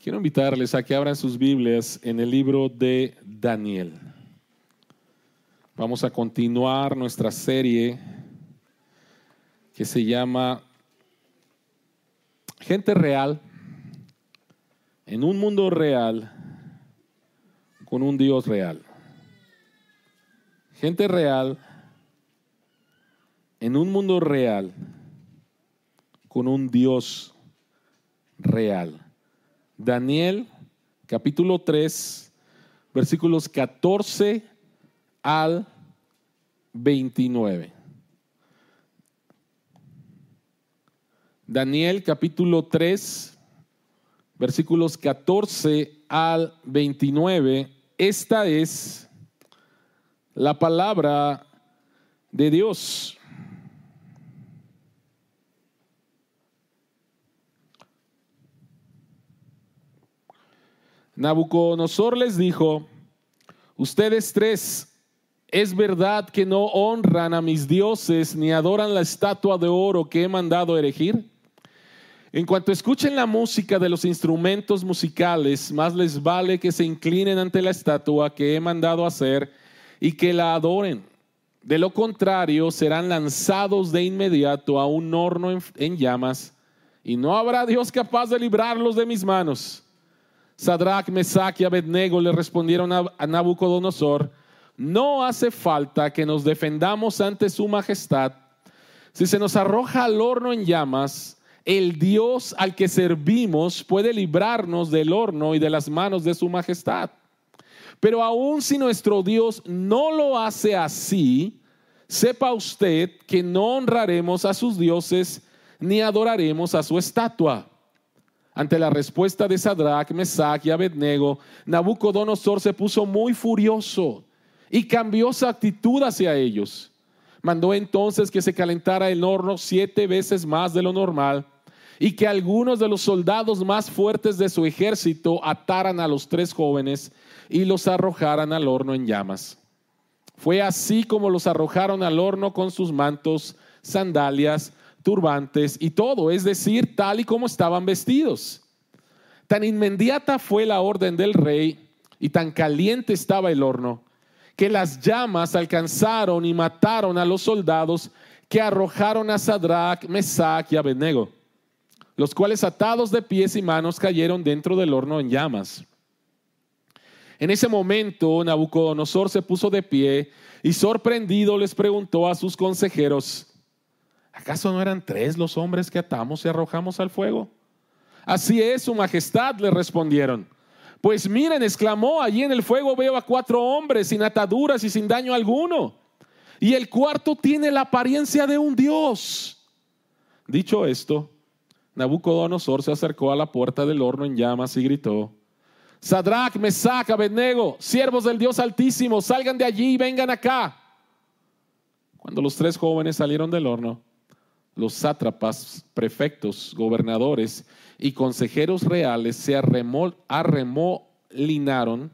Quiero invitarles a que abran sus Biblias en el libro de Daniel. Vamos a continuar nuestra serie que se llama Gente Real en un mundo real con un Dios real. Gente real en un mundo real con un Dios real. Daniel, capítulo 3, versículos 14 al 29. Daniel, capítulo 3, versículos 14 al 29. Esta es la palabra de Dios. Nabucodonosor les dijo: ustedes tres, ¿es verdad que no honran a mis dioses ni adoran la estatua de oro que he mandado erigir? En cuanto escuchen la música de los instrumentos musicales, más les vale que se inclinen ante la estatua que he mandado hacer y que la adoren. De lo contrario, serán lanzados de inmediato a un horno en llamas, y no habrá Dios capaz de librarlos de mis manos. Sadrach, Mesach y Abednego le respondieron a Nabucodonosor: no hace falta que nos defendamos ante su majestad. Si se nos arroja al horno en llamas, el Dios al que servimos puede librarnos del horno y de las manos de su majestad. Pero aun si nuestro Dios no lo hace así, sepa usted que no honraremos a sus dioses ni adoraremos a su estatua. Ante la respuesta de Sadrach, Mesach y Abednego, Nabucodonosor se puso muy furioso y cambió su actitud hacia ellos. Mandó entonces que se calentara el horno 7 veces más de lo normal y que algunos de los soldados más fuertes de su ejército ataran a los 3 jóvenes y los arrojaran al horno en llamas. Fue así como los arrojaron al horno con sus mantos, sandalias, turbantes y todo, es decir, tal y como estaban vestidos. Tan inmediata fue la orden del rey y tan caliente estaba el horno, que las llamas alcanzaron y mataron a los soldados que arrojaron a Sadrach, Mesach y Abednego, los cuales atados de pies y manos cayeron dentro del horno en llamas. En ese momento Nabucodonosor se puso de pie y sorprendido les preguntó a sus consejeros: ¿acaso no eran 3 los hombres que atamos y arrojamos al fuego? Así es, su majestad, le respondieron. Pues miren, exclamó, allí en el fuego veo a 4 hombres sin ataduras y sin daño alguno, y el cuarto tiene la apariencia de un dios. Dicho esto, Nabucodonosor se acercó a la puerta del horno en llamas y gritó: Sadrach, Mesach, Abednego, siervos del Dios Altísimo, salgan de allí y vengan acá. Cuando los 3 jóvenes salieron del horno, los sátrapas, prefectos, gobernadores y consejeros reales se arremolinaron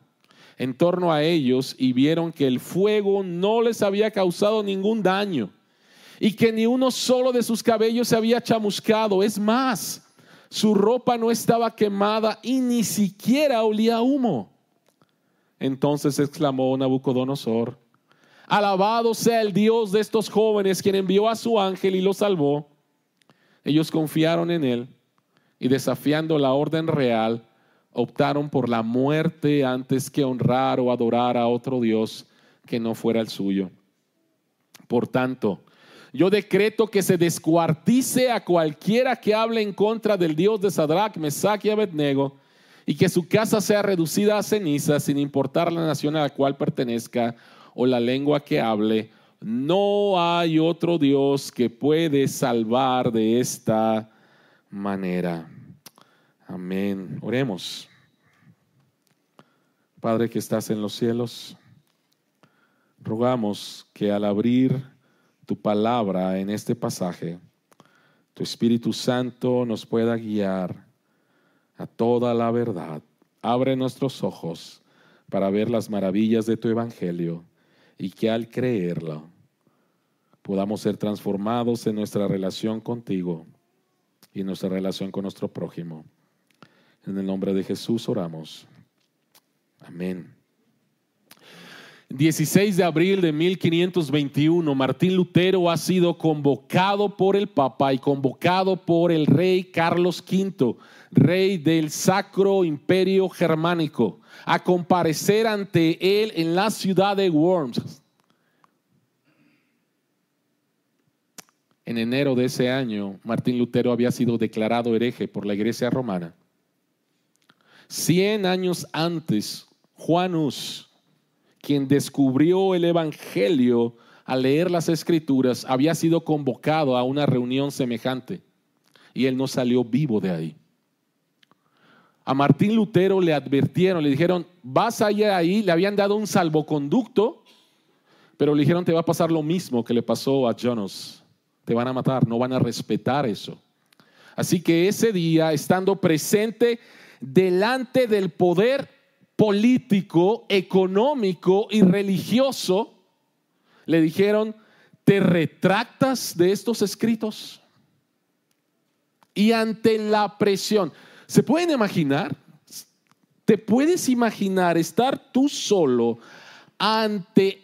en torno a ellos y vieron que el fuego no les había causado ningún daño y que ni uno solo de sus cabellos se había chamuscado. Es más, su ropa no estaba quemada y ni siquiera olía a humo. Entonces exclamó Nabucodonosor: alabado sea el Dios de estos jóvenes, quien envió a su ángel y los salvó. Ellos confiaron en él y, desafiando la orden real, optaron por la muerte antes que honrar o adorar a otro Dios que no fuera el suyo. Por tanto, yo decreto que se descuartice a cualquiera que hable en contra del Dios de Sadrach, Mesach y Abednego, y que su casa sea reducida a cenizas, sin importar la nación a la cual pertenezca o la lengua que hable. No hay otro Dios que puede salvar de esta manera. Amén. Oremos. Padre que estás en los cielos, rogamos que al abrir tu palabra en este pasaje, tu Espíritu Santo nos pueda guiar a toda la verdad. Abre nuestros ojos para ver las maravillas de tu evangelio, y que al creerlo podamos ser transformados en nuestra relación contigo y nuestra relación con nuestro prójimo. En el nombre de Jesús oramos. Amén. 16 de abril de 1521, Martín Lutero ha sido convocado por el Papa y convocado por el rey Carlos V, rey del Sacro Imperio Germánico, a comparecer ante él en la ciudad de Worms. En enero de ese año, Martín Lutero había sido declarado hereje por la Iglesia romana. 100 años antes, Juan Hus, quien descubrió el Evangelio al leer las Escrituras, había sido convocado a una reunión semejante y él no salió vivo de ahí. A Martín Lutero le advirtieron, le dijeron, vas a ir ahí, le habían dado un salvoconducto, pero le dijeron, te va a pasar lo mismo que le pasó a John Hus. Te van a matar, no van a respetar eso. Así que ese día, estando presente delante del poder político, económico y religioso, le dijeron, ¿te retractas de estos escritos? Y ante la presión, ¿se pueden imaginar? ¿Te puedes imaginar estar tú solo ante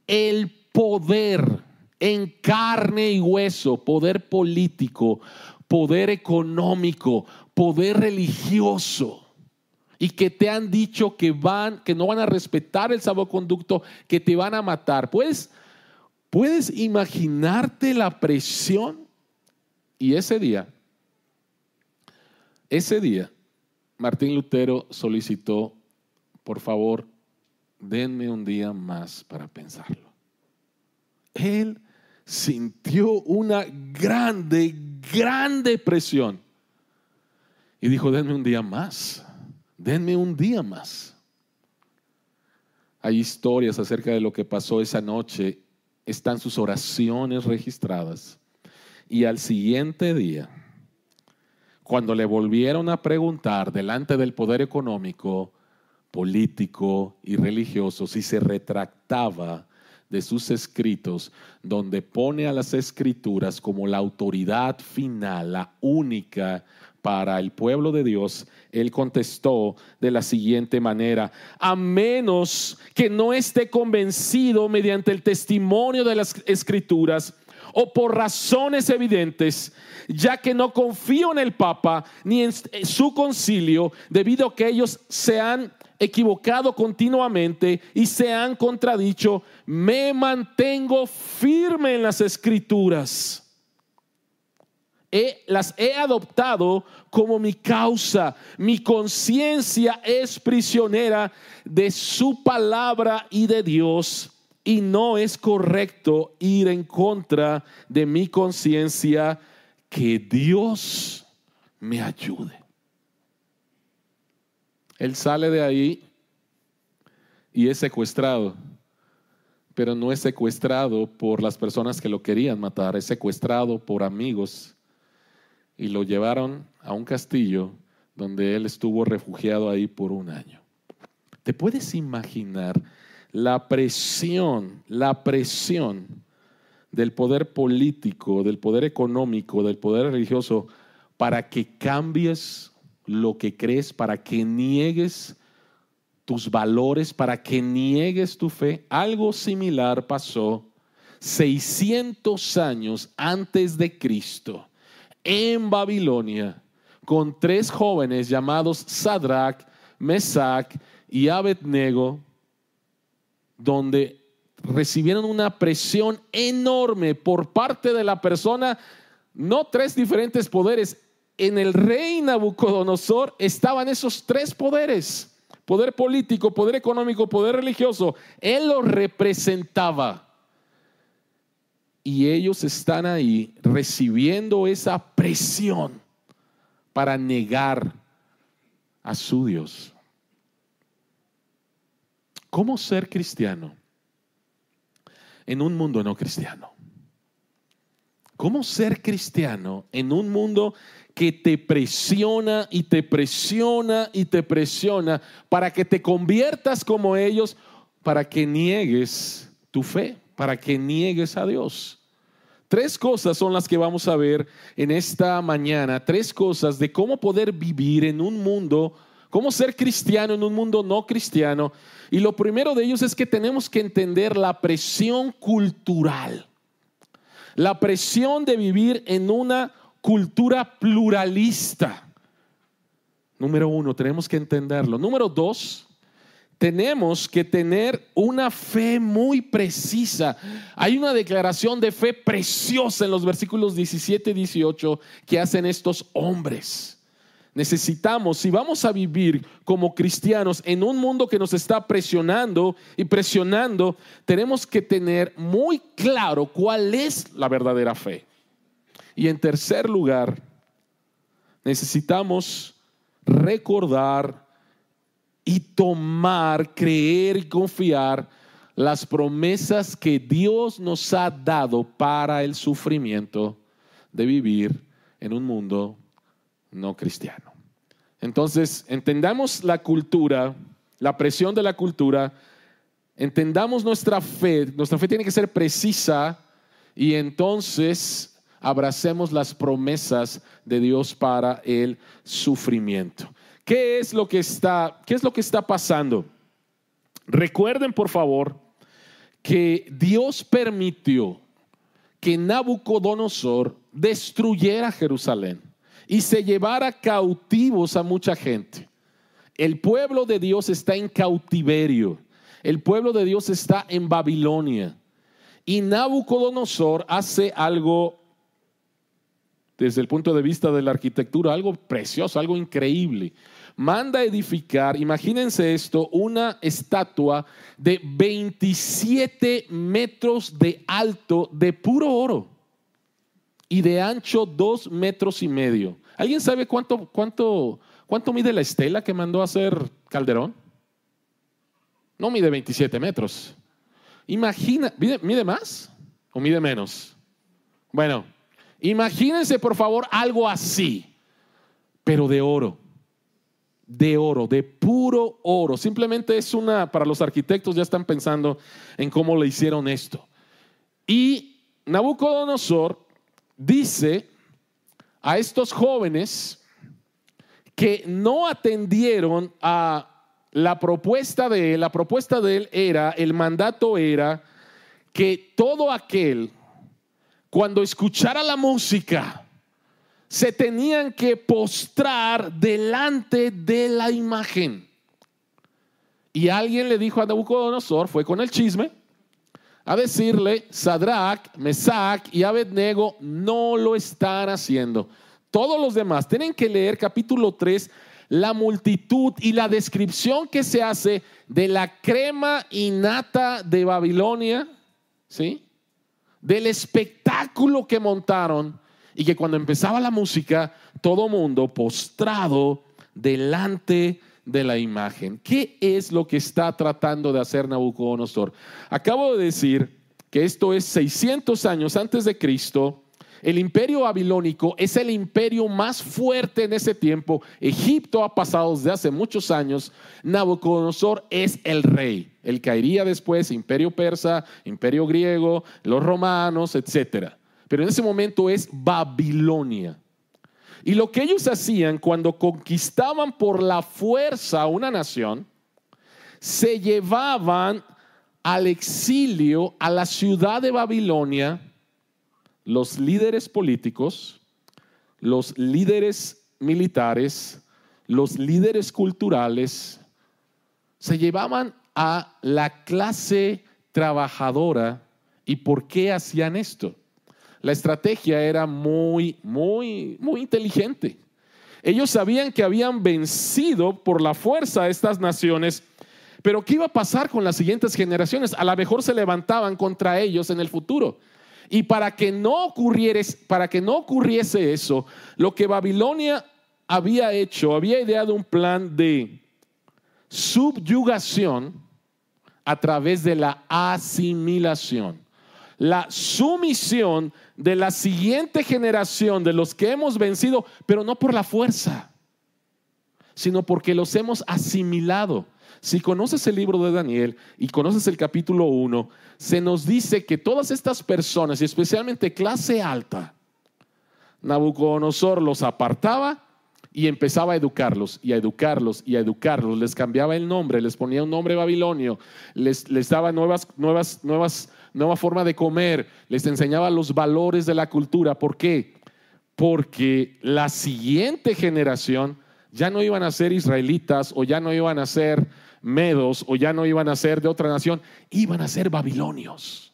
el poder en carne y hueso, poder político, poder económico, poder religioso, y que te han dicho que no van a respetar el salvoconducto, que te van a matar? ¿Puedes imaginarte la presión? Y ese día, Martín Lutero solicitó, por favor, denme un día más para pensarlo. Él sintió una grande presión y dijo, denme un día más. Denme un día más. Hay historias acerca de lo que pasó esa noche. Están sus oraciones registradas. Y al siguiente día, cuando le volvieron a preguntar delante del poder económico, político y religioso si se retractaba de sus escritos, donde pone a las Escrituras como la autoridad final, la única para el pueblo de Dios, él contestó de la siguiente manera: a menos que no esté convencido mediante el testimonio de las Escrituras o por razones evidentes, ya que no confío en el Papa ni en su concilio, debido a que ellos se han equivocado continuamente y se han contradicho, me mantengo firme en las Escrituras. Las he adoptado como mi causa. Mi conciencia es prisionera de su palabra y de Dios, y no es correcto ir en contra de mi conciencia. Que Dios me ayude. Él sale de ahí y es secuestrado, pero no es secuestrado por las personas que lo querían matar, es secuestrado por amigos y lo llevaron a un castillo donde él estuvo refugiado ahí por un año. ¿Te puedes imaginar la presión del poder político, del poder económico, del poder religioso para que cambies lo que crees, para que niegues tus valores, para que niegues tu fe? Algo similar pasó 600 años antes de Cristo en Babilonia con 3 jóvenes llamados Sadrach, Mesach y Abednego, donde recibieron una presión enorme por parte de la persona, no 3 diferentes poderes. En el rey Nabucodonosor estaban esos 3 poderes: poder político, poder económico, poder religioso. Él los representaba. Y ellos están ahí recibiendo esa presión para negar a su Dios. ¿Cómo ser cristiano en un mundo no cristiano? ¿Cómo ser cristiano en un mundo que te presiona y te presiona y te presiona para que te conviertas como ellos, para que niegues tu fe, para que niegues a Dios? Tres cosas son las que vamos a ver en esta mañana. Tres cosas de cómo poder vivir en un mundo, cómo ser cristiano en un mundo no cristiano. Y lo primero de ellos es que tenemos que entender la presión cultural. La presión de vivir en una cultura pluralista. Número uno, tenemos que entenderlo. Número dos, tenemos que tener una fe muy precisa. Hay una declaración de fe preciosa en los versículos 17 y 18 que hacen estos hombres. Necesitamos, si vamos a vivir como cristianos en un mundo que nos está presionando y presionando, tenemos que tener muy claro cuál es la verdadera fe. Y en tercer lugar, necesitamos recordar y tomar, creer y confiar las promesas que Dios nos ha dado para el sufrimiento de vivir en un mundo no cristiano. Entonces, entendamos la cultura, la presión de la cultura, entendamos nuestra fe tiene que ser precisa y entonces abracemos las promesas de Dios para el sufrimiento. ¿Qué es lo que está pasando? Recuerden, por favor, que Dios permitió que Nabucodonosor destruyera Jerusalén y se llevara cautivos a mucha gente. El pueblo de Dios está en cautiverio. El pueblo de Dios está en Babilonia. Y Nabucodonosor hace algo, desde el punto de vista de la arquitectura, algo precioso, algo increíble. Manda a edificar, imagínense esto, una estatua de 27 metros de alto de puro oro y de ancho 2,5 metros. ¿Alguien sabe cuánto mide la estela que mandó a hacer Calderón? No mide 27 metros. Imagina, ¿mide más o mide menos? Bueno, imagínense por favor algo así, pero de oro, de puro oro. Simplemente es para los arquitectos ya están pensando en cómo le hicieron esto. Y Nabucodonosor dice a estos jóvenes que no atendieron a la propuesta de él. La propuesta de él era, el mandato era que todo aquel, cuando escuchara la música, se tenían que postrar delante de la imagen. Y alguien le dijo a Nabucodonosor, fue con el chisme, a decirle: Sadrach, Mesach y Abednego no lo están haciendo. Todos los demás tienen que leer capítulo 3, la multitud y la descripción que se hace de la crema innata de Babilonia, ¿sí? Del espectáculo que montaron, y que cuando empezaba la música, todo mundo postrado delante de la imagen. ¿Qué es lo que está tratando de hacer Nabucodonosor? Acabo de decir que esto es 600 años antes de Cristo. El imperio babilónico es el imperio más fuerte en ese tiempo. Egipto ha pasado desde hace muchos años. Nabucodonosor es el rey. Él caería después, imperio persa, imperio griego, los romanos, etcétera. Pero en ese momento es Babilonia. Y lo que ellos hacían cuando conquistaban por la fuerza una nación, se llevaban al exilio a la ciudad de Babilonia los líderes políticos, los líderes militares, los líderes culturales. Se llevaban a la clase trabajadora. ¿Y por qué hacían esto? La estrategia era muy inteligente. Ellos sabían que habían vencido por la fuerza a estas naciones, pero ¿qué iba a pasar con las siguientes generaciones? A lo mejor se levantaban contra ellos en el futuro. Y para que no ocurriese eso, lo que Babilonia había hecho, había ideado un plan de subyugación a través de la asimilación. La sumisión de la siguiente generación, de los que hemos vencido, pero no por la fuerza, sino porque los hemos asimilado. Si conoces el libro de Daniel y conoces el capítulo 1, se nos dice que todas estas personas, y especialmente clase alta, Nabucodonosor los apartaba y empezaba a educarlos y a educarlos y a educarlos. Les cambiaba el nombre, les ponía un nombre babilonio, les daba nueva forma de comer, les enseñaba los valores de la cultura. ¿Por qué? Porque la siguiente generación ya no iban a ser israelitas, o ya no iban a ser medos, o ya no iban a ser de otra nación, iban a ser babilonios.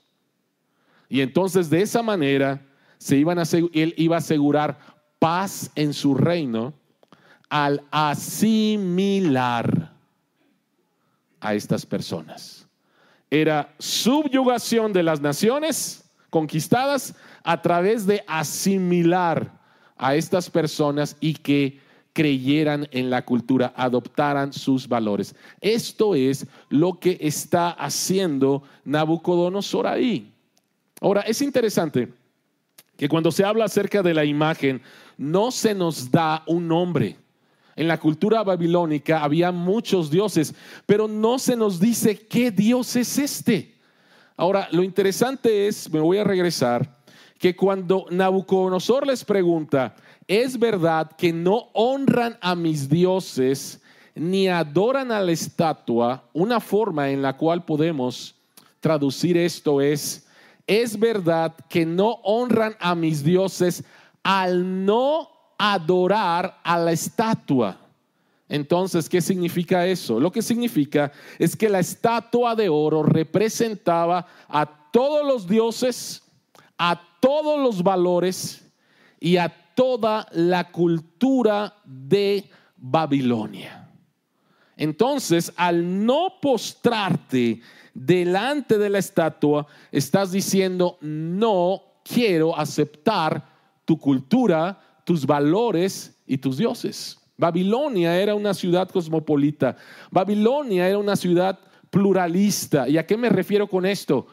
Y entonces de esa manera él iba a asegurar paz en su reino al asimilar a estas personas. Era subyugación de las naciones conquistadas a través de asimilar a estas personas y que creyeran en la cultura, adoptaran sus valores. Esto es lo que está haciendo Nabucodonosor ahí. Ahora, es interesante que cuando se habla acerca de la imagen, no se nos da un nombre. En la cultura babilónica había muchos dioses, pero no se nos dice qué Dios es este. Ahora, lo interesante es, me voy a regresar, que cuando Nabucodonosor les pregunta, ¿es verdad que no honran a mis dioses ni adoran a la estatua? Una forma en la cual podemos traducir esto es verdad que no honran a mis dioses al no adorar a la estatua. Entonces, ¿qué significa eso? Lo que significa es que la estatua de oro representaba a todos los dioses, a todos los valores y a toda la cultura de Babilonia. Entonces, al no postrarte delante de la estatua, estás diciendo: no quiero aceptar tu cultura, tus valores y tus dioses. Babilonia era una ciudad cosmopolita. Babilonia era una ciudad pluralista. ¿Y a qué me refiero con esto?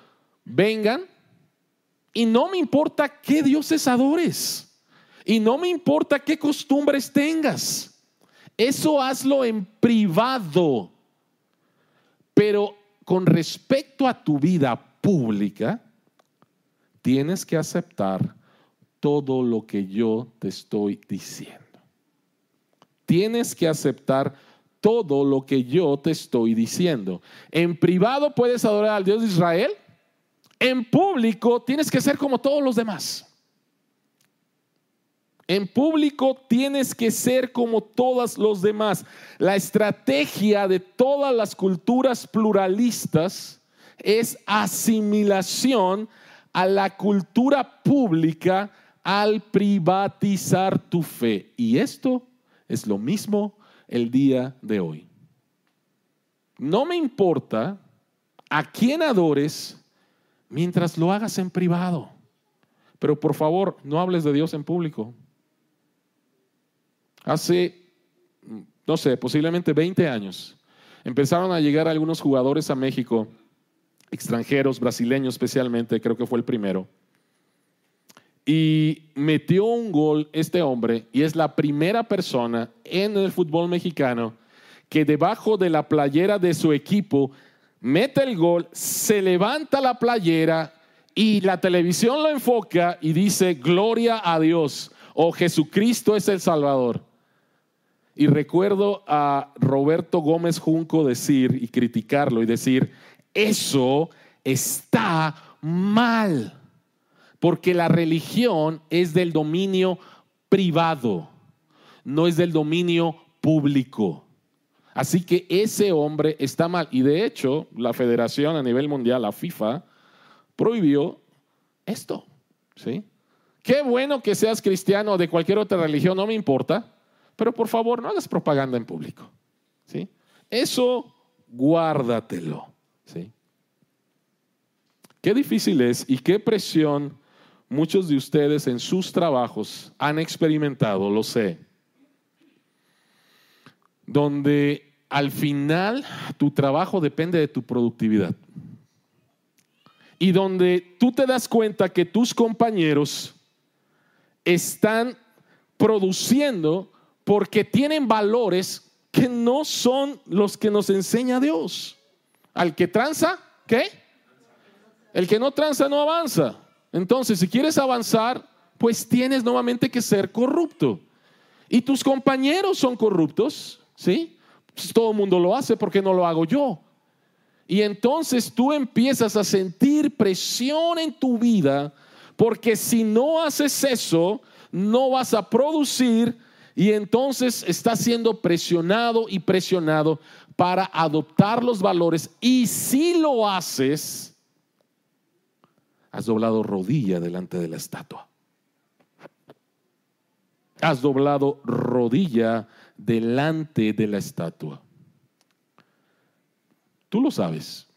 Vengan y no me importa qué dioses adores. Y no me importa qué costumbres tengas. Eso hazlo en privado. Pero con respecto a tu vida pública, tienes que aceptar todo lo que yo te estoy diciendo. Tienes que aceptar todo lo que yo te estoy diciendo. En privado puedes adorar al Dios de Israel. En público tienes que ser como todos los demás. En público tienes que ser como todos los demás. La estrategia de todas las culturas pluralistas es asimilación a la cultura pública al privatizar tu fe. Y esto es lo mismo el día de hoy. No me importa a quién adores mientras lo hagas en privado. Pero por favor, no hables de Dios en público. Hace, no sé, posiblemente 20 años, empezaron a llegar algunos jugadores a México, extranjeros, brasileños especialmente, creo que fue el primero. Y metió un gol este hombre, y es la primera persona en el fútbol mexicano que debajo de la playera de su equipo mete el gol, se levanta la playera y la televisión lo enfoca y dice: gloria a Dios, o Jesucristo es el Salvador. Y recuerdo a Roberto Gómez Junco decir y criticarlo y decir: eso está mal. Porque la religión es del dominio privado, no es del dominio público. Así que ese hombre está mal. Y de hecho, la federación a nivel mundial, la FIFA, prohibió esto, ¿sí? Qué bueno que seas cristiano o de cualquier otra religión, no me importa, pero por favor no hagas propaganda en público, ¿sí? Eso guárdatelo, ¿sí? Qué difícil es y qué presión muchos de ustedes en sus trabajos han experimentado, lo sé, donde al final tu trabajo depende de tu productividad y donde tú te das cuenta que tus compañeros están produciendo porque tienen valores que no son los que nos enseña Dios. Al que tranza, ¿qué? El que no tranza no avanza. Entonces, si quieres avanzar, pues tienes nuevamente que ser corrupto. Y tus compañeros son corruptos, ¿sí? Pues todo el mundo lo hace, ¿por qué no lo hago yo? Y entonces tú empiezas a sentir presión en tu vida, porque si no haces eso, no vas a producir, y entonces estás siendo presionado y presionado para adoptar los valores. Y si lo haces, has doblado rodilla delante de la estatua. Has doblado rodilla delante de la estatua. Tú lo sabes,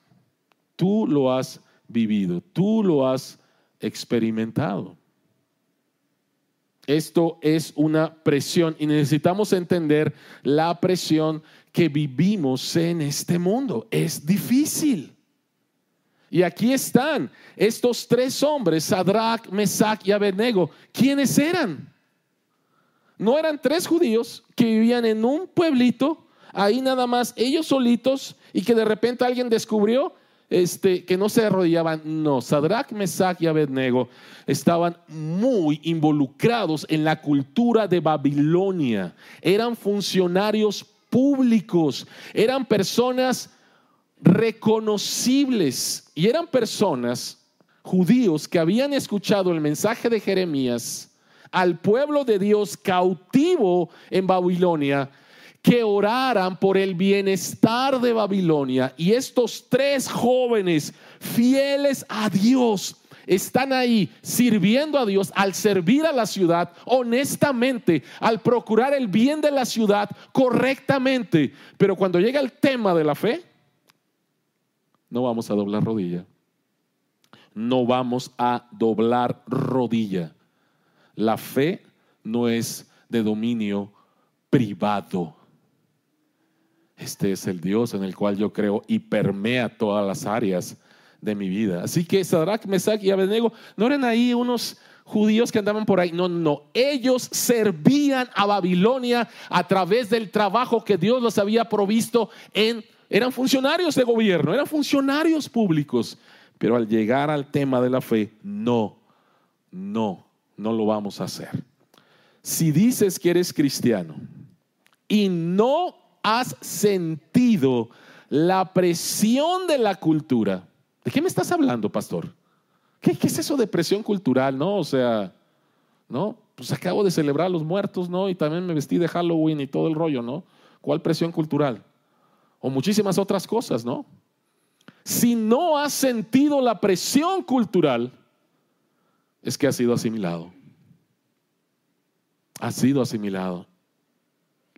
tú lo has vivido, tú lo has experimentado. Esto es una presión y necesitamos entender la presión que vivimos en este mundo. Es difícil. Y aquí están estos tres hombres, Sadrach, Mesach y Abednego. ¿Quiénes eran? No eran tres judíos que vivían en un pueblito, ahí nada más ellos solitos, y que de repente alguien descubrió que no se arrodillaban. No, Sadrach, Mesach y Abednego estaban muy involucrados en la cultura de Babilonia. Eran funcionarios públicos, eran personas reconocibles y eran personas judíos que habían escuchado el mensaje de Jeremías al pueblo de Dios cautivo en Babilonia, que oraran por el bienestar de Babilonia. Y estos tres jóvenes fieles a Dios están ahí sirviendo a Dios, al servir a la ciudad honestamente, al procurar el bien de la ciudad correctamente. Pero cuando llega el tema de la fe, no vamos a doblar rodilla. No vamos a doblar rodilla. La fe no es de dominio privado. Este es el Dios en el cual yo creo y permea todas las áreas de mi vida. Así que Sadrach, Mesach y Abednego no eran ahí unos judíos que andaban por ahí. No. Ellos servían a Babilonia a través del trabajo que Dios los había provisto eran funcionarios de gobierno, eran funcionarios públicos. Pero al llegar al tema de la fe, no lo vamos a hacer. Si dices que eres cristiano y no has sentido la presión de la cultura, ¿de qué me estás hablando, pastor? ¿Qué es eso de presión cultural? No, o sea, no, pues acabo de celebrar a los muertos, ¿no? Y también me vestí de Halloween y todo el rollo, ¿no? ¿Cuál presión cultural? O muchísimas otras cosas, ¿no? Si no has sentido la presión cultural, es que has sido asimilado. Has sido asimilado.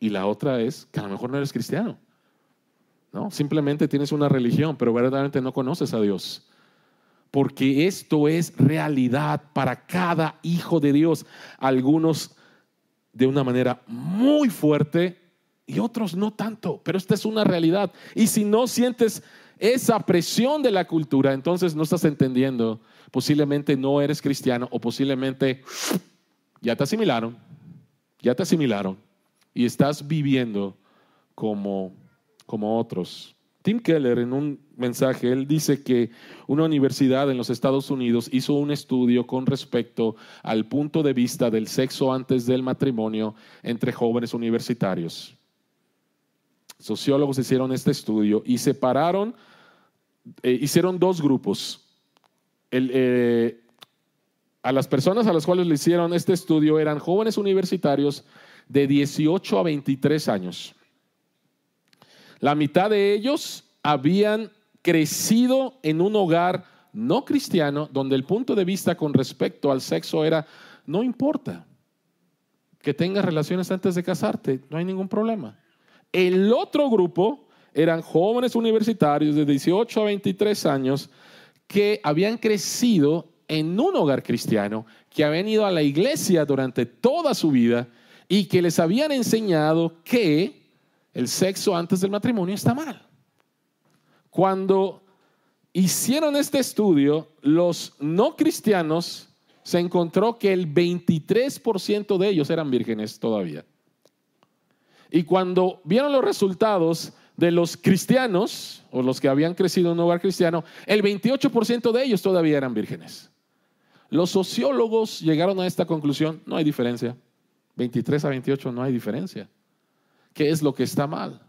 Y la otra es que a lo mejor no eres cristiano, ¿no? Simplemente tienes una religión, pero verdaderamente no conoces a Dios. Porque esto es realidad para cada hijo de Dios. Algunos de una manera muy fuerte y otros no tanto, pero esta es una realidad. Y si no sientes esa presión de la cultura, entonces no estás entendiendo. Posiblemente no eres cristiano, o posiblemente ya te asimilaron y estás viviendo como otros. Tim Keller, en un mensaje, él dice que una universidad en los Estados Unidos hizo un estudio con respecto al punto de vista del sexo antes del matrimonio entre jóvenes universitarios. Sociólogos hicieron este estudio y separaron, hicieron dos grupos. A las personas a las cuales le hicieron este estudio eran jóvenes universitarios de 18 a 23 años. La mitad de ellos habían crecido en un hogar no cristiano, donde el punto de vista con respecto al sexo era: no importa que tengas relaciones antes de casarte, no hay ningún problema. El otro grupo eran jóvenes universitarios de 18 a 23 años que habían crecido en un hogar cristiano, que habían ido a la iglesia durante toda su vida y que les habían enseñado que el sexo antes del matrimonio está mal. Cuando hicieron este estudio, los no cristianos se encontró que el 23% de ellos eran vírgenes todavía. Y cuando vieron los resultados de los cristianos, o los que habían crecido en un hogar cristiano, el 28% de ellos todavía eran vírgenes. Los sociólogos llegaron a esta conclusión: no hay diferencia. 23 a 28 no hay diferencia. ¿Qué es lo que está mal?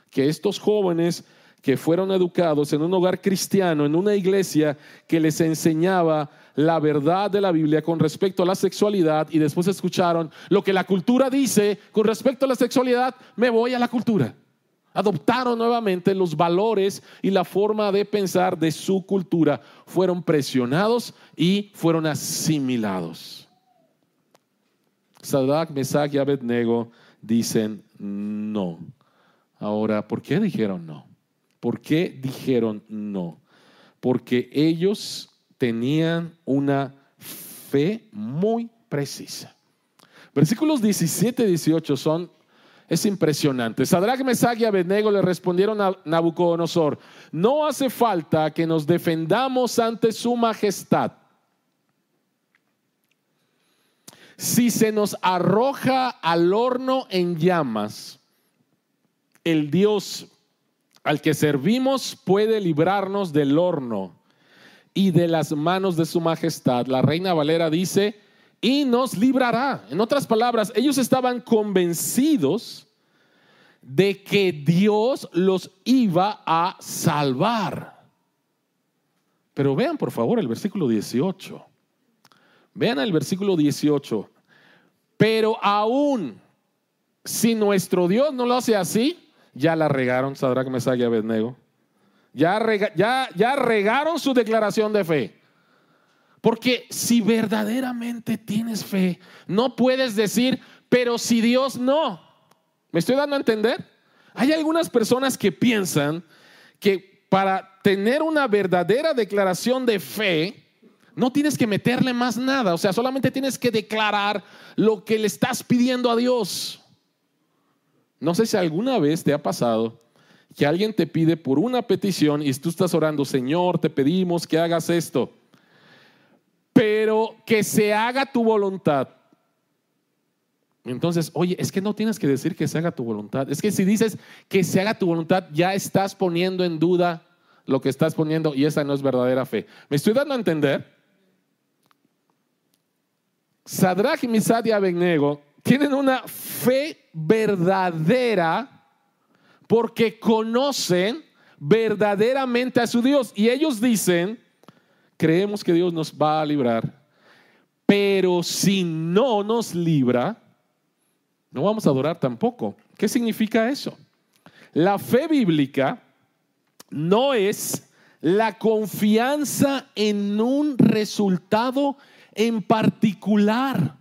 Que estos jóvenes que fueron educados en un hogar cristiano, en una iglesia que les enseñaba la verdad de la Biblia con respecto a la sexualidad, y después escucharon lo que la cultura dice con respecto a la sexualidad, me voy a la cultura. Adoptaron nuevamente los valores y la forma de pensar de su cultura. Fueron presionados y fueron asimilados. Sadrach, Mesach y Abednego dicen no. Ahora, ¿por qué dijeron no? ¿Por qué dijeron no? Porque ellos tenían una fe muy precisa. Versículos 17 y 18 es impresionante. Sadrach, Mesach y Abednego le respondieron a Nabucodonosor: no hace falta que nos defendamos ante su majestad. Si se nos arroja al horno en llamas, el Dios al que servimos puede librarnos del horno y de las manos de su majestad. La Reina Valera dice: y nos librará. En otras palabras, ellos estaban convencidos de que Dios los iba a salvar. Pero vean por favor el versículo 18. Vean el versículo 18. Pero aún si nuestro Dios no lo hace así, ya la regaron Sadrach, Mesach y Abednego. Ya regaron su declaración de fe. Porque si verdaderamente tienes fe, no puedes decir, pero si Dios no. ¿Me estoy dando a entender? Hay algunas personas que piensan que para tener una verdadera declaración de fe, no tienes que meterle más nada. O sea, solamente tienes que declarar lo que le estás pidiendo a Dios. No sé si alguna vez te ha pasado que alguien te pide por una petición y tú estás orando: Señor, te pedimos que hagas esto, pero que se haga tu voluntad. Entonces, oye, es que no tienes que decir que se haga tu voluntad. Es que si dices que se haga tu voluntad, ya estás poniendo en duda lo que estás poniendo, y esa no es verdadera fe. ¿Me estoy dando a entender? Sadrach, Mesach y Abednego tienen una fe verdadera porque conocen verdaderamente a su Dios. Y ellos dicen: creemos que Dios nos va a librar, pero si no nos libra, no vamos a adorar tampoco. ¿Qué significa eso? La fe bíblica no es la confianza en un resultado en particular.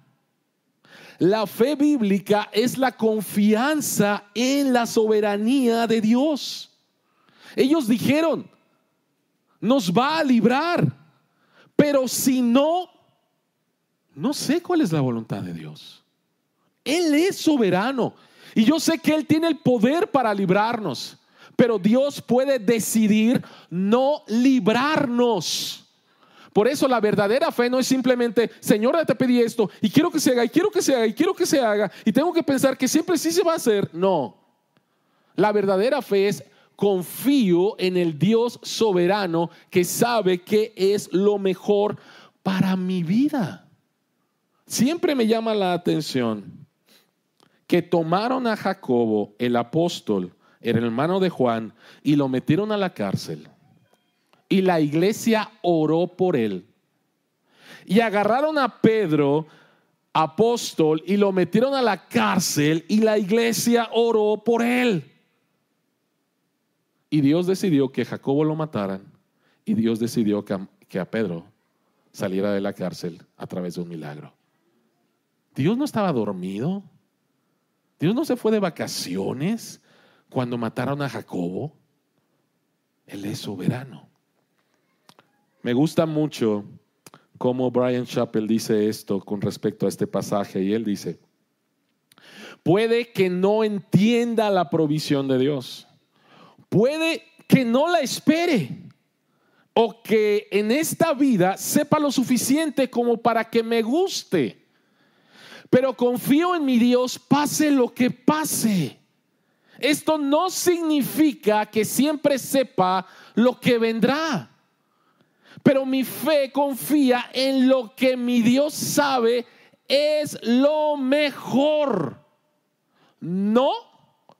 La fe bíblica es la confianza en la soberanía de Dios. Ellos dijeron: nos va a librar, pero si no, no sé cuál es la voluntad de Dios. Él es soberano y yo sé que Él tiene el poder para librarnos, pero Dios puede decidir no librarnos. Por eso la verdadera fe no es simplemente: Señor, te pedí esto y quiero que se haga, y quiero que se haga, y quiero que se haga, y tengo que pensar que siempre sí se va a hacer. No, la verdadera fe es: confío en el Dios soberano que sabe qué es lo mejor para mi vida. Siempre me llama la atención que tomaron a Jacobo, el apóstol, el hermano de Juan, y lo metieron a la cárcel. Y la iglesia oró por él. Y agarraron a Pedro, apóstol, y lo metieron a la cárcel, y la iglesia oró por él. Y Dios decidió que Jacobo lo mataran, y Dios decidió que a Pedro saliera de la cárcel a través de un milagro. Dios no estaba dormido. Dios no se fue de vacaciones cuando mataron a Jacobo. Él es soberano. Me gusta mucho cómo Bryan Chapell dice esto con respecto a este pasaje, y él dice: puede que no entienda la provisión de Dios, puede que no la espere, o que en esta vida sepa lo suficiente como para que me guste, pero confío en mi Dios pase lo que pase. Esto no significa que siempre sepa lo que vendrá, pero mi fe confía en lo que mi Dios sabe es lo mejor, no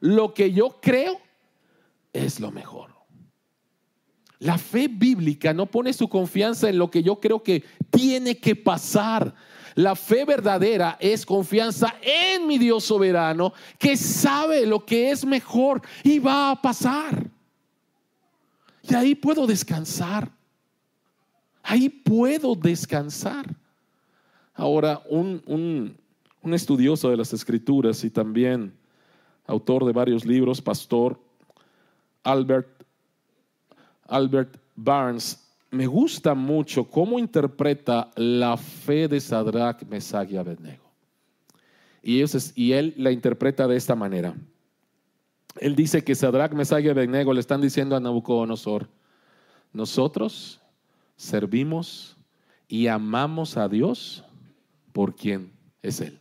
lo que yo creo es lo mejor. La fe bíblica no pone su confianza en lo que yo creo que tiene que pasar. La fe verdadera es confianza en mi Dios soberano, que sabe lo que es mejor y va a pasar. Y ahí puedo descansar. Ahí puedo descansar. Ahora, un estudioso de las Escrituras y también autor de varios libros, pastor Albert Barnes, me gusta mucho cómo interpreta la fe de Sadrach, Mesach y Abednego. Y él la interpreta de esta manera. Él dice que Sadrach, Mesach y Abednego le están diciendo a Nabucodonosor: nosotros servimos y amamos a Dios por quien es Él,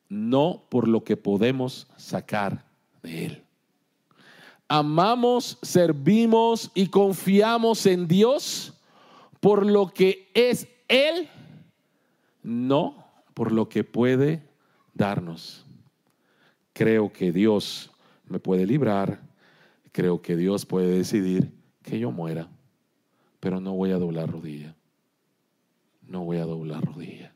no por lo que podemos sacar de Él. Amamos, servimos y confiamos en Dios por lo que es Él, no por lo que puede darnos. Creo que Dios me puede librar, creo que Dios puede decidir que yo muera, pero no voy a doblar rodilla. No voy a doblar rodilla.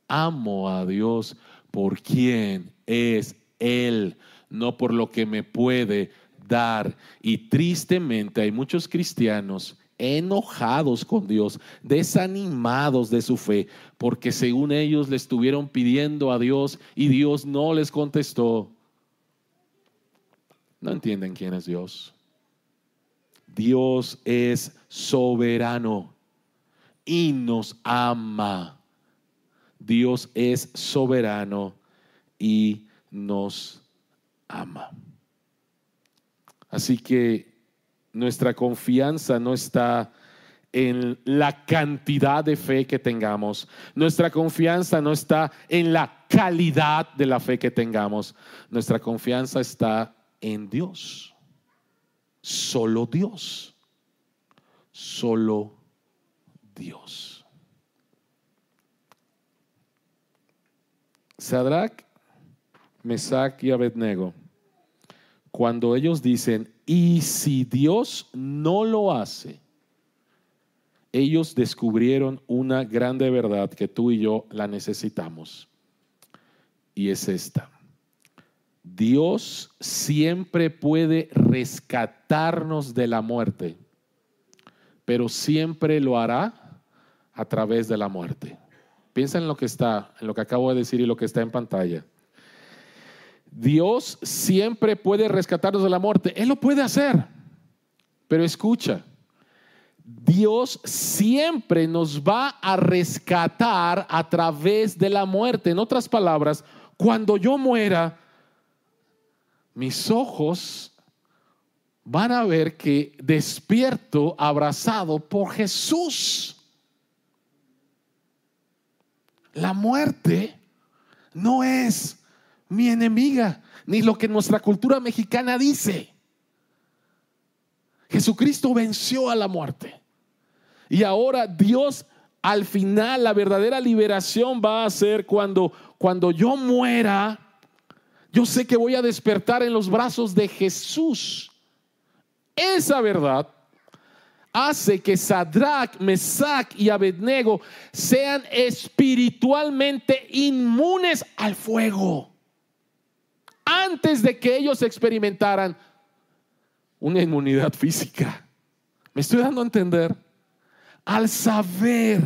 Amo a Dios por quien es Él, no por lo que me puede dar. Y tristemente hay muchos cristianos enojados con Dios, desanimados de su fe, porque según ellos le estuvieron pidiendo a Dios y Dios no les contestó. No entienden quién es Dios. Dios es soberano y nos ama. Dios es soberano y nos ama. Así que nuestra confianza no está en la cantidad de fe que tengamos. Nuestra confianza no está en la calidad de la fe que tengamos. Nuestra confianza está en Dios. Solo Dios. Solo Dios. Sadrach, Mesach y Abednego, cuando ellos dicen, y si Dios no lo hace, ellos descubrieron una grande verdad que tú y yo la necesitamos. Y es esta: Dios siempre puede rescatarnos de la muerte, pero siempre lo hará a través de la muerte. Piensa en lo que acabo de decir y lo que está en pantalla. Dios siempre puede rescatarnos de la muerte. Él lo puede hacer. Pero escucha, Dios siempre nos va a rescatar a través de la muerte. En otras palabras, cuando yo muera, mis ojos van a ver que despierto abrazado por Jesús. La muerte no es mi enemiga, ni lo que nuestra cultura mexicana dice. Jesucristo venció a la muerte. Y ahora Dios, al final, la verdadera liberación va a ser cuando yo muera. Yo sé que voy a despertar en los brazos de Jesús. Esa verdad hace que Sadrach, Mesach y Abednego sean espiritualmente inmunes al fuego, antes de que ellos experimentaran una inmunidad física. ¿Me estoy dando a entender? Al saber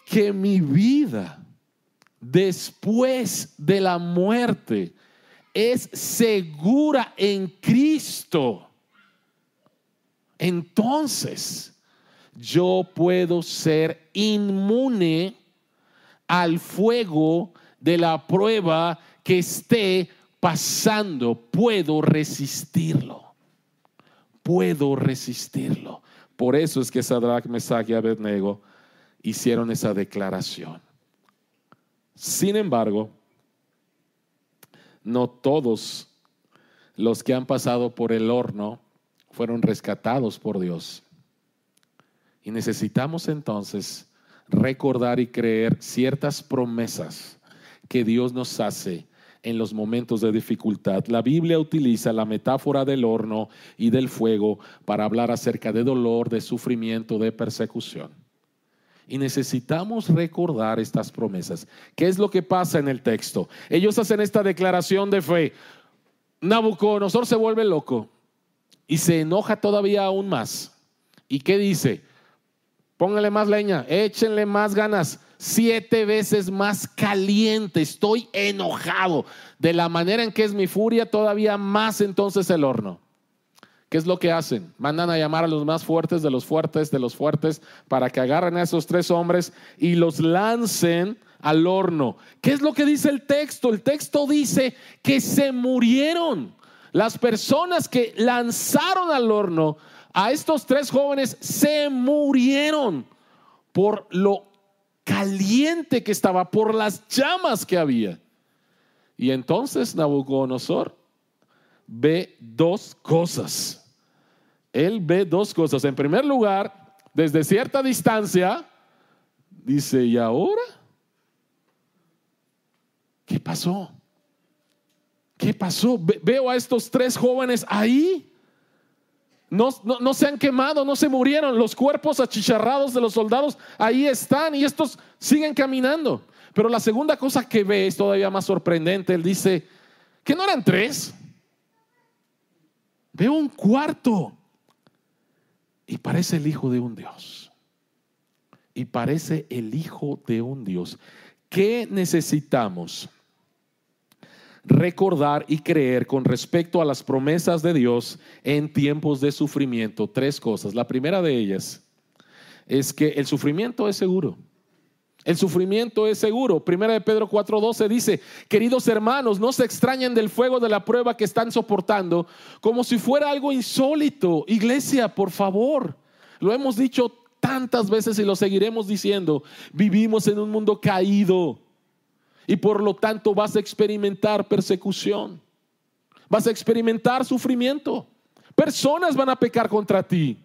que mi vida después de la muerte es segura en Cristo, entonces yo puedo ser inmune al fuego de la prueba que esté pasando. Puedo resistirlo. Puedo resistirlo. Por eso es que Sadrach, Mesach y Abednego hicieron esa declaración. Sin embargo, no todos los que han pasado por el horno fueron rescatados por Dios. Y necesitamos entonces recordar y creer ciertas promesas que Dios nos hace en los momentos de dificultad. La Biblia utiliza la metáfora del horno y del fuego para hablar acerca de dolor, de sufrimiento, de persecución. Y necesitamos recordar estas promesas. ¿Qué es lo que pasa en el texto? Ellos hacen esta declaración de fe. Nabucodonosor se vuelve loco y se enoja todavía aún más. ¿Y qué dice? Pónganle más leña, échenle más ganas, 7 veces más caliente, estoy enojado. De la manera en que es mi furia, todavía más entonces el horno. ¿Qué es lo que hacen? Mandan a llamar a los más fuertes de los fuertes para que agarren a esos 3 hombres y los lancen al horno. ¿Qué es lo que dice el texto? El texto dice que se murieron. Las personas que lanzaron al horno a estos 3 jóvenes se murieron por lo caliente que estaba, por las llamas que había. Y entonces Nabucodonosor ve 2 cosas. Él ve 2 cosas. En primer lugar, desde cierta distancia, dice: ¿y ahora? ¿Qué pasó? ¿Qué pasó? Veo a estos 3 jóvenes ahí. No se han quemado, no se murieron. Los cuerpos achicharrados de los soldados ahí están y estos siguen caminando. Pero la segunda cosa que ve es todavía más sorprendente. Él dice: ¿que no eran 3? Veo un cuarto y parece el hijo de un Dios. Y parece el hijo de un Dios. ¿Qué necesitamos recordar y creer con respecto a las promesas de Dios en tiempos de sufrimiento? 3 cosas. La primera de ellas es que el sufrimiento es seguro. El sufrimiento es seguro. Primera de Pedro 4:12 dice: queridos hermanos, no se extrañen del fuego de la prueba que están soportando como si fuera algo insólito. Iglesia, por favor, lo hemos dicho tantas veces y lo seguiremos diciendo. Vivimos en un mundo caído y por lo tanto vas a experimentar persecución, vas a experimentar sufrimiento. Personas van a pecar contra ti.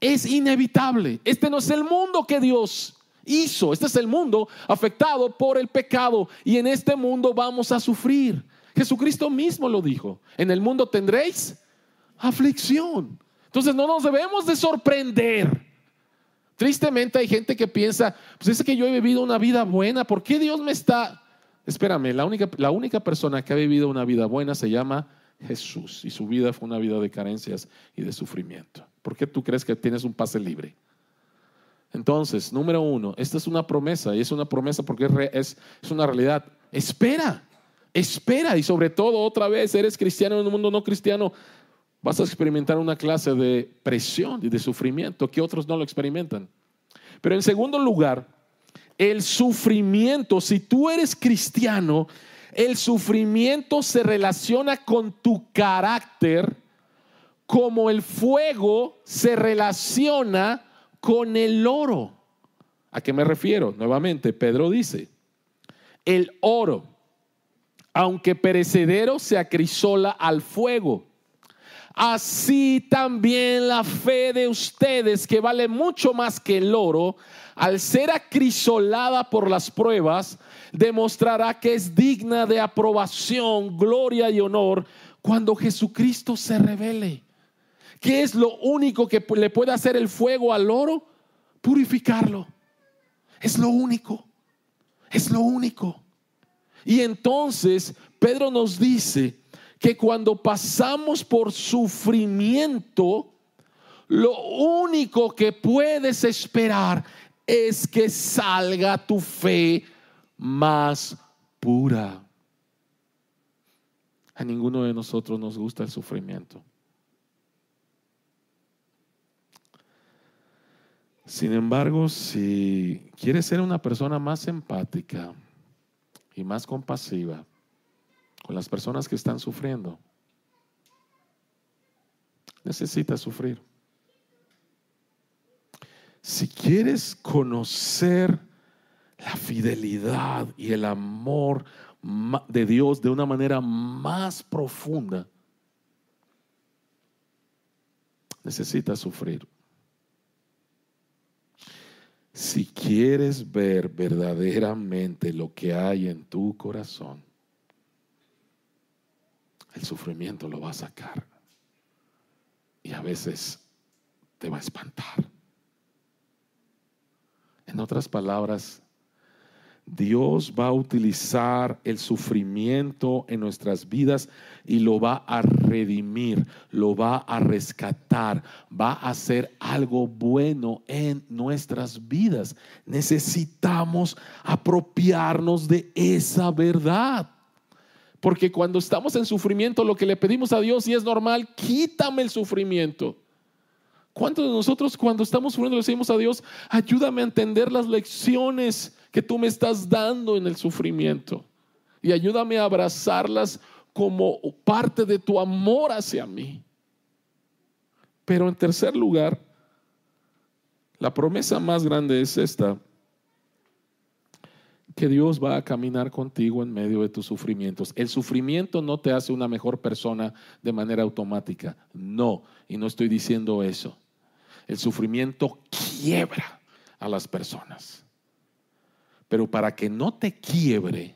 Es inevitable. Este no es el mundo que Dios hizo. Este es el mundo afectado por el pecado. Y en este mundo vamos a sufrir. Jesucristo mismo lo dijo: en el mundo tendréis aflicción. Entonces no nos debemos de sorprender. Tristemente hay gente que piensa: pues es que yo he vivido una vida buena, ¿por qué Dios me está? Espérame, la única persona que ha vivido una vida buena se llama Jesús, y su vida fue una vida de carencias y de sufrimiento. ¿Por qué tú crees que tienes un pase libre? Entonces, número 1, esta es una promesa, y es una promesa porque es una realidad. Espera, y sobre todo, otra vez, eres cristiano en un mundo no cristiano, vas a experimentar una clase de presión y de sufrimiento que otros no lo experimentan. Pero en segundo lugar, el sufrimiento, si tú eres cristiano, el sufrimiento se relaciona con tu carácter, como el fuego se relaciona con el oro. ¿A qué me refiero? Nuevamente, Pedro dice: el oro, aunque perecedero, se acrisola al fuego. Así también la fe de ustedes, que vale mucho más que el oro, al ser acrisolada por las pruebas, demostrará que es digna de aprobación, gloria y honor cuando Jesucristo se revele. ¿Qué es lo único que le puede hacer el fuego al oro? Purificarlo. Es lo único. Es lo único. Y entonces Pedro nos dice que cuando pasamos por sufrimiento, lo único que puedes esperar es que salga tu fe más pura. A ninguno de nosotros nos gusta el sufrimiento. Sin embargo, si quieres ser una persona más empática y más compasiva con las personas que están sufriendo, necesitas sufrir. Si quieres conocer la fidelidad y el amor de Dios de una manera más profunda, necesitas sufrir. Si quieres ver verdaderamente lo que hay en tu corazón, el sufrimiento lo va a sacar y a veces te va a espantar. En otras palabras, Dios va a utilizar el sufrimiento en nuestras vidas y lo va a redimir, lo va a rescatar, va a hacer algo bueno en nuestras vidas. Necesitamos apropiarnos de esa verdad. Porque cuando estamos en sufrimiento, lo que le pedimos a Dios, y es normal, quítame el sufrimiento. ¿Cuántos de nosotros cuando estamos sufriendo le decimos a Dios, ayúdame a entender las lecciones que tú me estás dando en el sufrimiento y ayúdame a abrazarlas como parte de tu amor hacia mí? Pero en tercer lugar, la promesa más grande es esta: que Dios va a caminar contigo en medio de tus sufrimientos. El sufrimiento no te hace una mejor persona de manera automática, no, y no estoy diciendo eso. El sufrimiento quiebra a las personas, pero para que no te quiebre,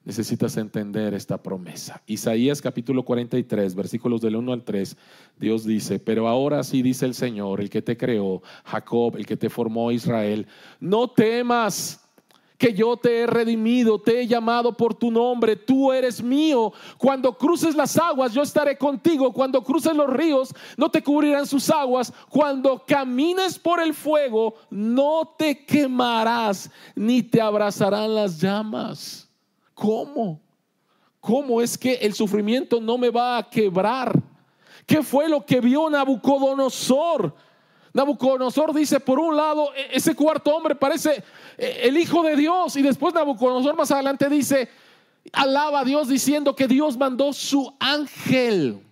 necesitas entender esta promesa. Isaías capítulo 43, versículos del 1 al 3, Dios dice: pero ahora sí dice el Señor, el que te creó, Jacob, el que te formó, Israel, no temas, que yo te he redimido, te he llamado por tu nombre, tú eres mío. Cuando cruces las aguas, yo estaré contigo. Cuando cruces los ríos, no te cubrirán sus aguas. Cuando camines por el fuego, no te quemarás, ni te abrazarán las llamas. ¿Cómo? ¿Cómo es que el sufrimiento no me va a quebrar? ¿Qué fue lo que vio Nabucodonosor? Nabucodonosor dice, por un lado, ese cuarto hombre parece el Hijo de Dios, y después Nabucodonosor más adelante dice, alaba a Dios diciendo que Dios mandó su ángel.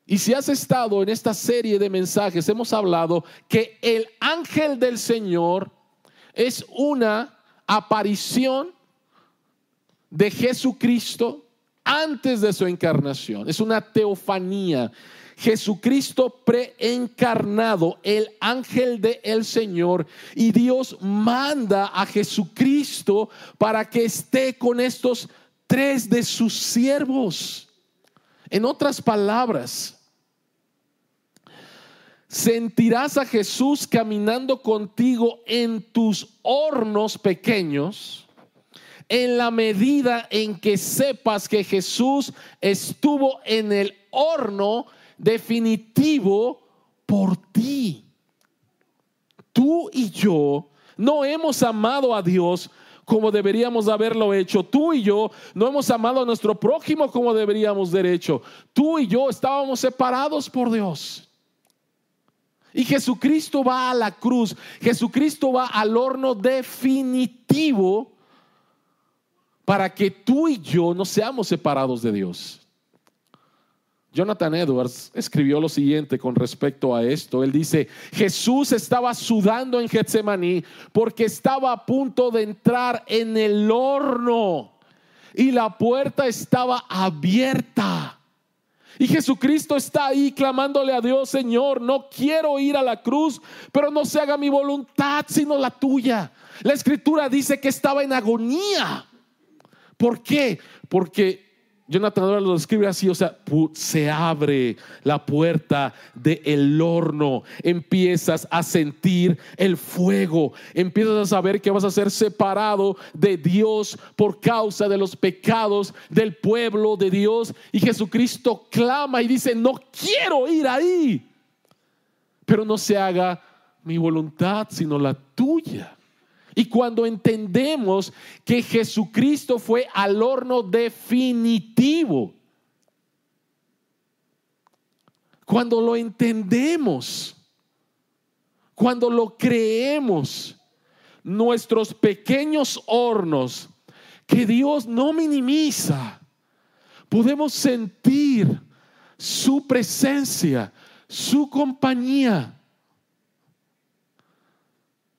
Y si has estado en esta serie de mensajes, hemos hablado que el ángel del Señor es una aparición de Jesucristo antes de su encarnación, es una teofanía. Jesucristo preencarnado, el ángel del Señor, y Dios manda a Jesucristo para que esté con estos tres de sus siervos. En otras palabras, sentirás a Jesús caminando contigo en tus hornos pequeños, en la medida en que sepas que Jesús estuvo en el horno definitivo por ti. Tú y yo no hemos amado a Dios como deberíamos haberlo hecho. Tú y yo no hemos amado a nuestro prójimo como deberíamos haber hecho. Tú y yo estábamos separados por Dios. Y Jesucristo va a la cruz. Jesucristo va al horno definitivo para que tú y yo no seamos separados de Dios. Jonathan Edwards escribió lo siguiente con respecto a esto. Él dice: Jesús estaba sudando en Getsemaní porque estaba a punto de entrar en el horno y la puerta estaba abierta. Y Jesucristo está ahí clamándole a Dios: Señor, no quiero ir a la cruz, pero no se haga mi voluntad sino la tuya. La escritura dice que estaba en agonía. ¿Por qué? Porque Jonathan ahora lo describe así, o sea, se abre la puerta del horno, empiezas a sentir el fuego, empiezas a saber que vas a ser separado de Dios por causa de los pecados del pueblo de Dios. Y Jesucristo clama y dice: no quiero ir ahí, pero no se haga mi voluntad sino la tuya. Y cuando entendemos que Jesucristo fue al horno definitivo, cuando lo entendemos, cuando lo creemos, nuestros pequeños hornos que Dios no minimiza, podemos sentir su presencia, su compañía.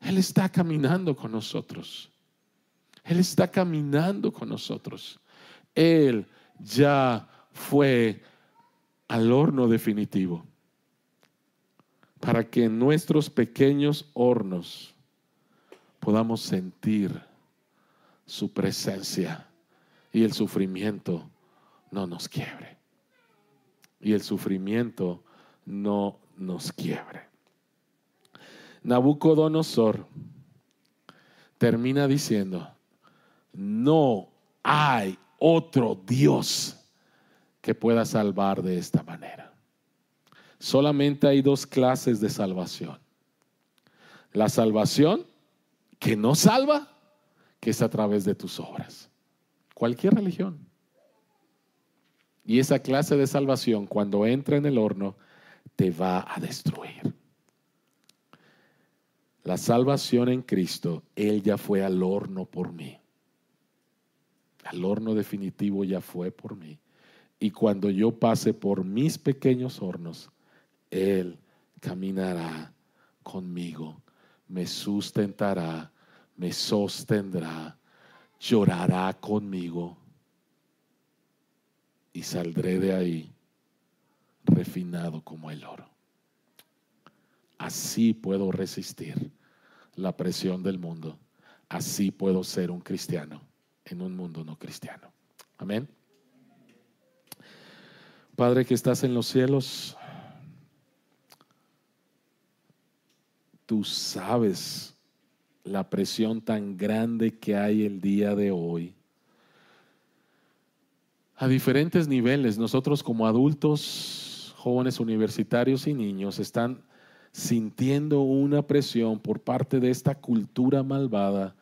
Él está caminando con nosotros. Él está caminando con nosotros. Él ya fue al horno definitivo para que en nuestros pequeños hornos podamos sentir su presencia y el sufrimiento no nos quiebre. Y el sufrimiento no nos quiebre. Nabucodonosor termina diciendo: no hay otro Dios que pueda salvar de esta manera. Solamente hay dos clases de salvación. La salvación que no salva, que es a través de tus obras. Cualquier religión. Y esa clase de salvación, cuando entra en el horno, te va a destruir. La salvación en Cristo, Él ya fue al horno por mí. Al horno definitivo ya fue por mí. Y cuando yo pase por mis pequeños hornos, Él caminará conmigo, me sustentará, me sostendrá, llorará conmigo y saldré de ahí refinado como el oro. Así puedo resistir la presión del mundo. Así puedo ser un cristiano en un mundo no cristiano. Amén. Padre que estás en los cielos, tú sabes la presión tan grande que hay el día de hoy. A diferentes niveles, nosotros como adultos, jóvenes universitarios y niños están sintiendo una presión por parte de esta cultura malvada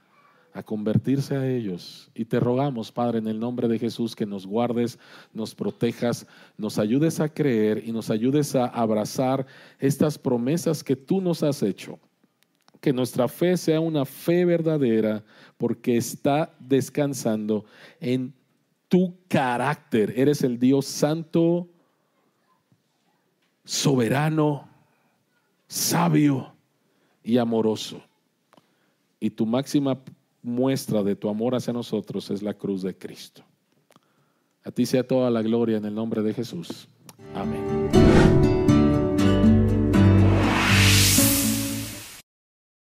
a convertirse a ellos. Y te rogamos, Padre, en el nombre de Jesús, que nos guardes, nos protejas, nos ayudes a creer y nos ayudes a abrazar estas promesas que tú nos has hecho. Que nuestra fe sea una fe verdadera, porque está descansando en tu carácter. Eres el Dios santo, soberano, sabio y amoroso. Y tu máxima muestra de tu amor hacia nosotros es la cruz de Cristo. A ti sea toda la gloria en el nombre de Jesús. Amén.